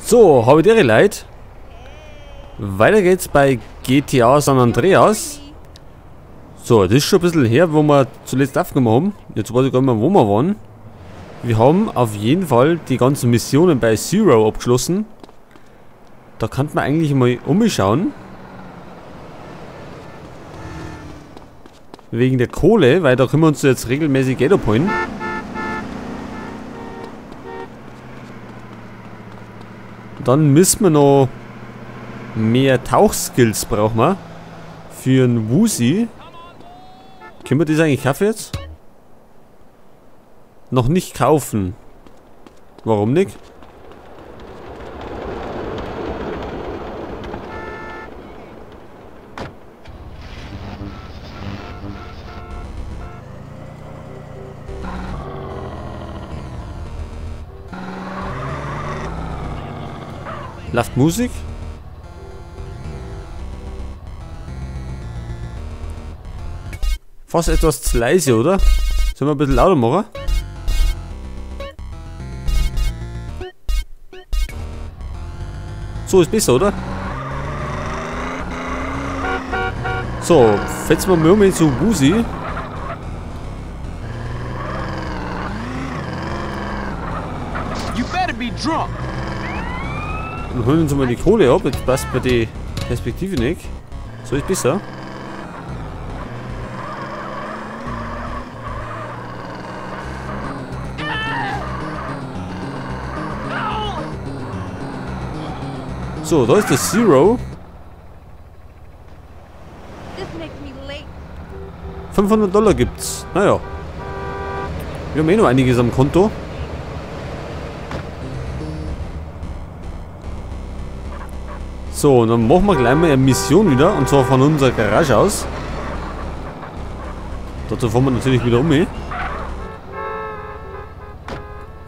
So, habe ich dir leid. Weiter geht's bei GTA San Andreas. So, das ist schon ein bisschen her, wo wir zuletzt aufgenommen haben. Jetzt weiß ich gar nicht mehr, wo wir waren. Wir haben auf jeden Fall die ganzen Missionen bei Zero abgeschlossen. Da kann man eigentlich mal umschauen. Wegen der Kohle, weil da können wir uns jetzt regelmäßig Geld abholen. Dann müssen wir noch mehr Tauchskills brauchen wir. Für einen Woozy. Können wir das eigentlich kaufen jetzt? Noch nicht kaufen. Warum nicht? Läuft Musik? Fast etwas zu leise, oder? Sollen wir ein bisschen lauter machen? So ist besser, oder? So, fetzen wir mal zu Woozy. Und holen uns mal die Kohle ab. Jetzt passt bei die Perspektive nicht. So ist besser. So, da ist das Zero. 500 Dollar gibt's. Naja. Wir haben eh noch einiges am Konto. So, und dann machen wir gleich mal eine Mission wieder. Und zwar von unserer Garage aus. Dazu fahren wir natürlich wieder um.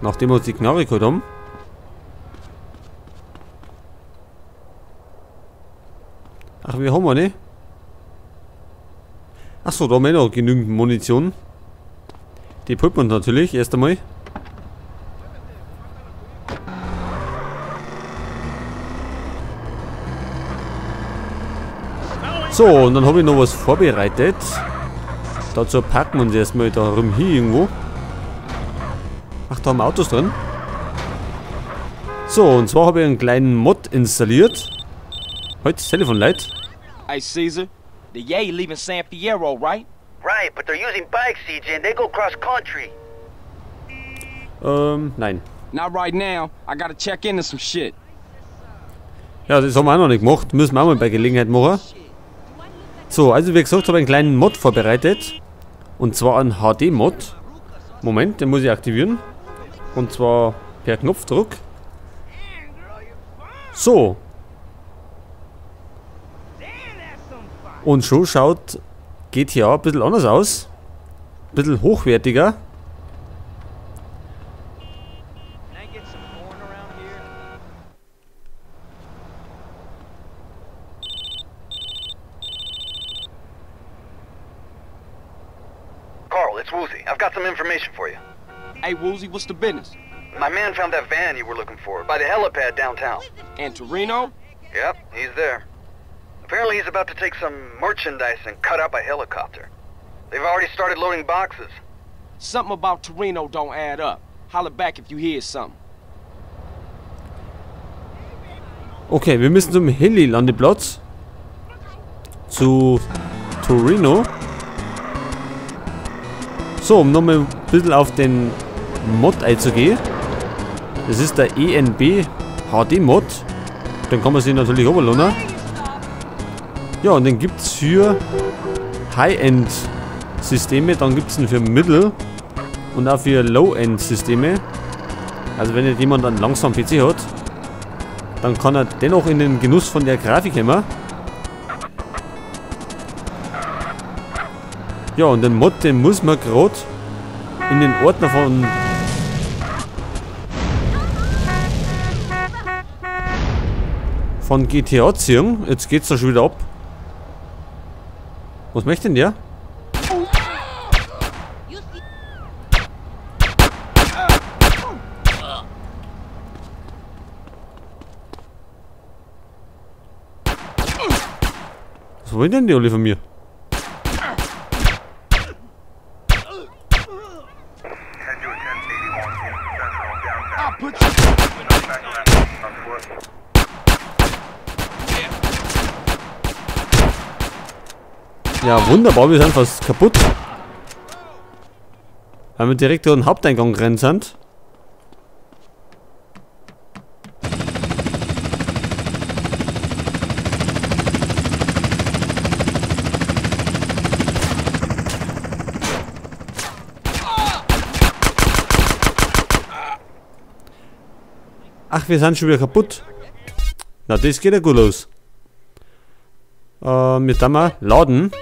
Nachdem wir uns die Knarre geholt haben. Ach, wir haben wir nicht. Achso, da haben wir noch genügend Munition. Die pulpt man natürlich erst einmal. So, und dann habe ich noch was vorbereitet. Dazu packen wir uns erstmal da rum hier irgendwo. Ach, da haben wir Autos drin. So, und zwar habe ich einen kleinen Mod installiert. Heute das Telefon leid. Hey Caesar, the Yay leaving San Fierro, right? Right, but they're using bikes, CJ, and they go cross country. Nein. Not right now. I gotta check into some shit. Ja, das haben wir auch noch nicht gemacht. Müssen wir auch mal bei Gelegenheit machen. So, also wie gesagt, habe ich einen kleinen Mod vorbereitet. Und zwar einen HD-Mod. Moment, den muss ich aktivieren. Und zwar per Knopfdruck. So. Und schon schaut GTA ein bisschen anders aus. Ein bisschen hochwertiger. Carl, it's Woozy. I've got some information for you. Hey Woozy, what's the business? My man found that van you were looking for by the helipad downtown. And Torino? Yep, he's there. Apparently he's about to take some merchandise and cut out by helicopter. They've already started loading boxes. Something about Torino don't add up. Holler back if you hear something. Okay, wir müssen zum Heli-Landeplatz. Zu Torino. So, um nochmal ein bisschen auf den Mod einzugehen. Das ist der ENB HD Mod. Den kann man sich natürlich runterladen. Ja, und den gibt es für High-End Systeme, dann gibt es ihn für Mittel und auch für Low-End Systeme. Also wenn jetzt jemand einen langsamen PC hat, dann kann er dennoch in den Genuss von der Grafik kommen. Ja, und den Mod, den muss man gerade in den Ordner von GTA ziehen. Jetzt geht's da schon wieder ab. Was möchte denn der? Was wollen denn die alle von mir? Ja, wunderbar, wir sind fast kaputt. Weil wir direkt durch den Haupteingang rennen sind. Ach, wir sind schon wieder kaputt. Na, das geht ja gut los. Wir dann mal laden.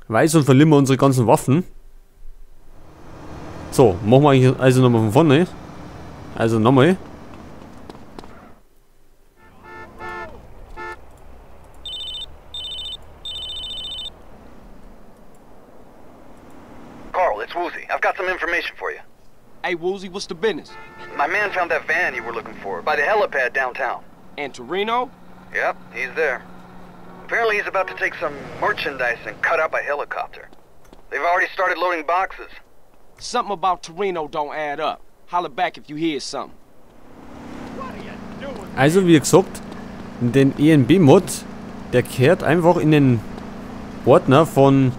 Weil sonst verlieren wir unsere ganzen Waffen. So, machen wir eigentlich also nochmal von vorne. Also nochmal. Carl, it's Woozy. I've got some information for you. Hey, Woozy, what's the business? My man found that van you were looking for by the helipad downtown. And Torino? Yep, he's there. Apparently he's about to take some merchandise and cut out by helicopter. They've already started loading boxes. Something about Torino don't add up. Holler back if you hear something. Also wie gesagt, den ENB-Mod, der kehrt einfach in den Ordner von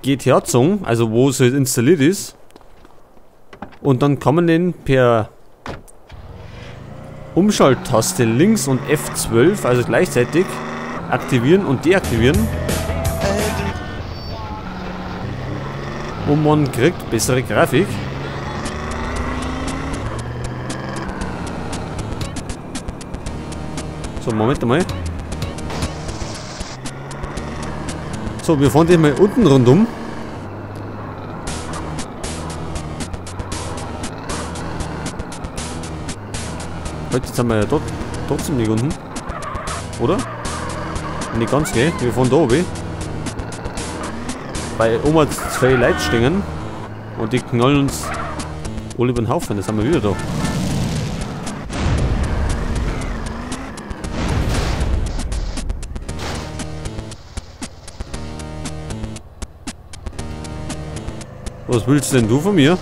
GTA Zone, also wo es halt installiert ist. Und dann kann man den per Umschalttaste links und F12, also gleichzeitig, aktivieren und deaktivieren. Und man kriegt bessere Grafik. So, Moment mal. So, wir fahren den mal unten rundum. Jetzt sind wir ja dort trotzdem nicht unten. Oder? Nicht ganz, gell? Wir fahren da oben. Weil oben hat 2 Leute stehen. Und die knallen uns alle über den Haufen. Da sind wir wieder da. Was willst denn du von mir?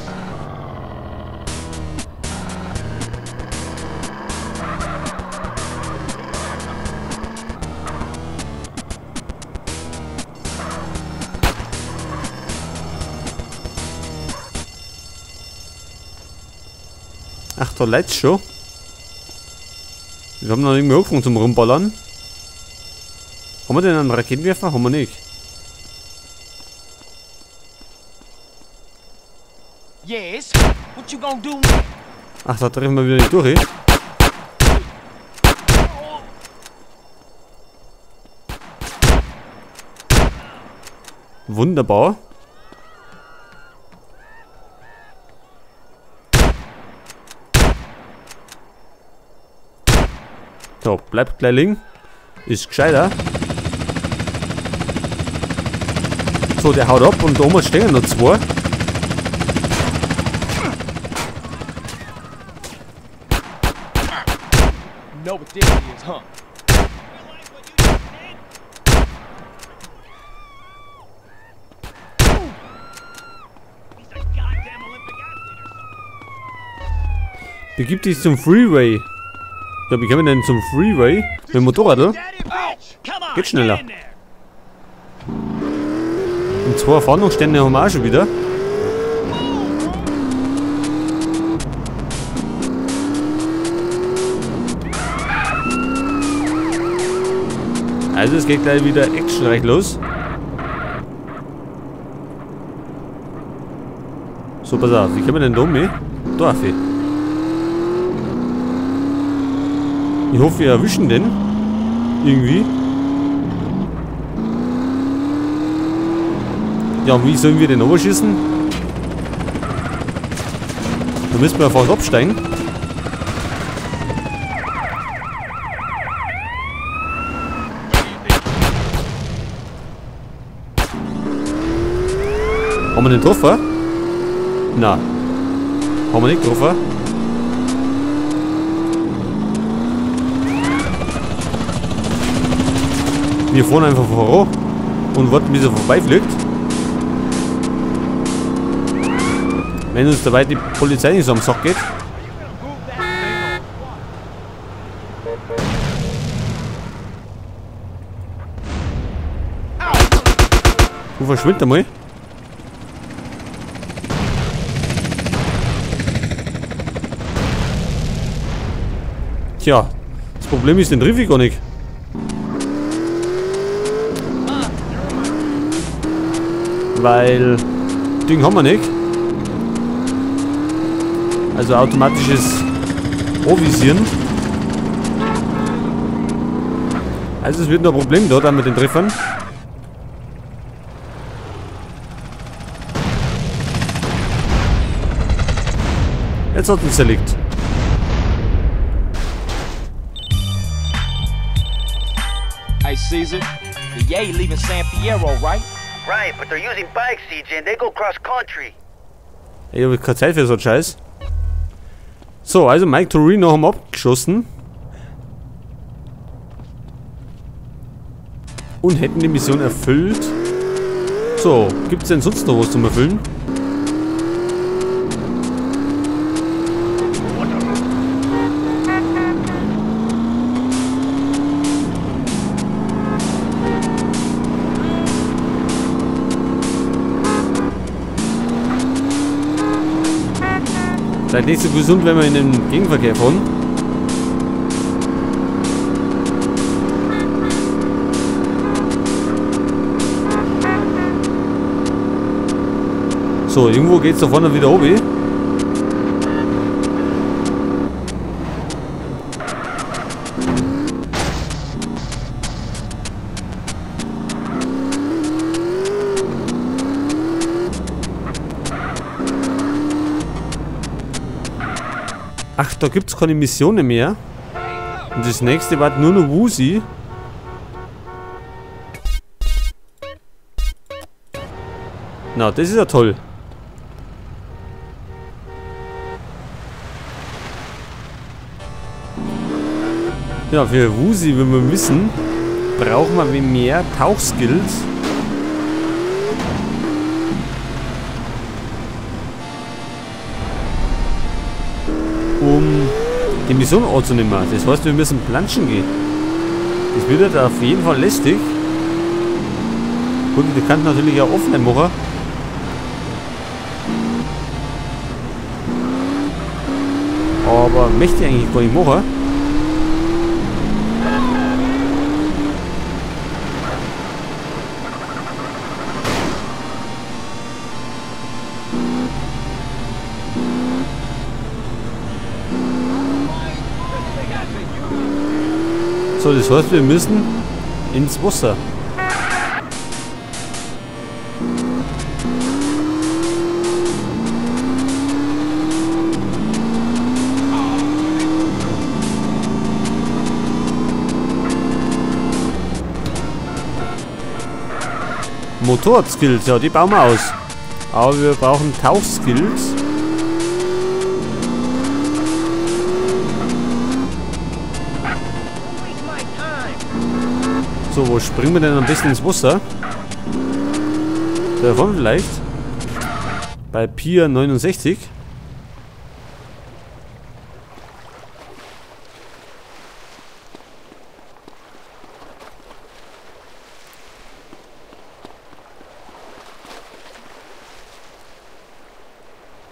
Ach, da leid's schon. Wir haben noch nicht mehr angefangen zum Rumballern. Haben wir denn einen Raketenwerfer? Haben wir nicht. Yes? What you gonna do? Ach, da treffen wir wieder nicht durch, eh? Wunderbar. So, bleibt gleich liegen. Ist gescheiter. So, der haut ab und da oben stehen noch 2. Know what this is, huh? Begib dich zum Freeway. Ja, wie kommen wir denn zum Freeway? Mit dem Motorrad, oder? Geht schneller. Und 2 Fahndungsstände haben wir auch schon wieder. Also es geht gleich wieder actionreich los. So, pass auf, wie kommen wir denn da um? Da, Affe. Ich hoffe, wir erwischen den. Irgendwie. Ja, und wie sollen wir den überschießen? Da müssen wir einfach absteigen. Haben wir den getroffen? Nein. Haben wir nicht getroffen? Wir fahren einfach voran und warten, bis er vorbeifliegt. Wenn uns dabei die Polizei nicht so am Sack geht. Du verschwindet einmal. Tja, das Problem ist, den triff ich gar nicht. Weil Ding haben wir nicht. Also automatisches Avisieren. Also es wird noch ein Problem da dann mit den Treffern. Jetzt hat es zerlegt. Hey, Caesar, the Yay leaving San Fierro, right? Right, but they're using bikes, CJ, and they go cross country. Ich habe keine Zeit für so einen Scheiß. So, also Mike Torino haben wir abgeschossen. Und hätten die Mission erfüllt. So, gibt es denn sonst noch was zum Erfüllen? Vielleicht nicht so gesund, wenn wir in den Gegenverkehr fahren. So, irgendwo geht es da vorne wieder oben. Ach, da gibt es keine Missionen mehr. Und das nächste war nur noch Woozy. Na, das ist ja toll. Ja, für Woozy, wenn wir wissen, brauchen wir mehr Tauchskills. Um die Mission anzunehmen. Das heißt, wir müssen planschen gehen. Das wird halt auf jeden Fall lästig. Gut, die kann natürlich auch offline machen. Aber möchte ich eigentlich gar nicht machen. So, das heißt, wir müssen ins Wasser. Motorradskills, ja, die bauen wir aus. Aber wir brauchen Tauchskills. So, wo springen wir denn am besten ins Wasser? Da vorne vielleicht. Bei Pier 69.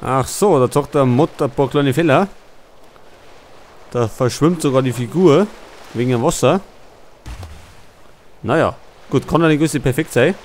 Ach so, da sagt der Mod ein paar kleine Fehler. Da verschwimmt sogar die Figur wegen dem Wasser. Naja, gut, kann ja nicht perfekt sein.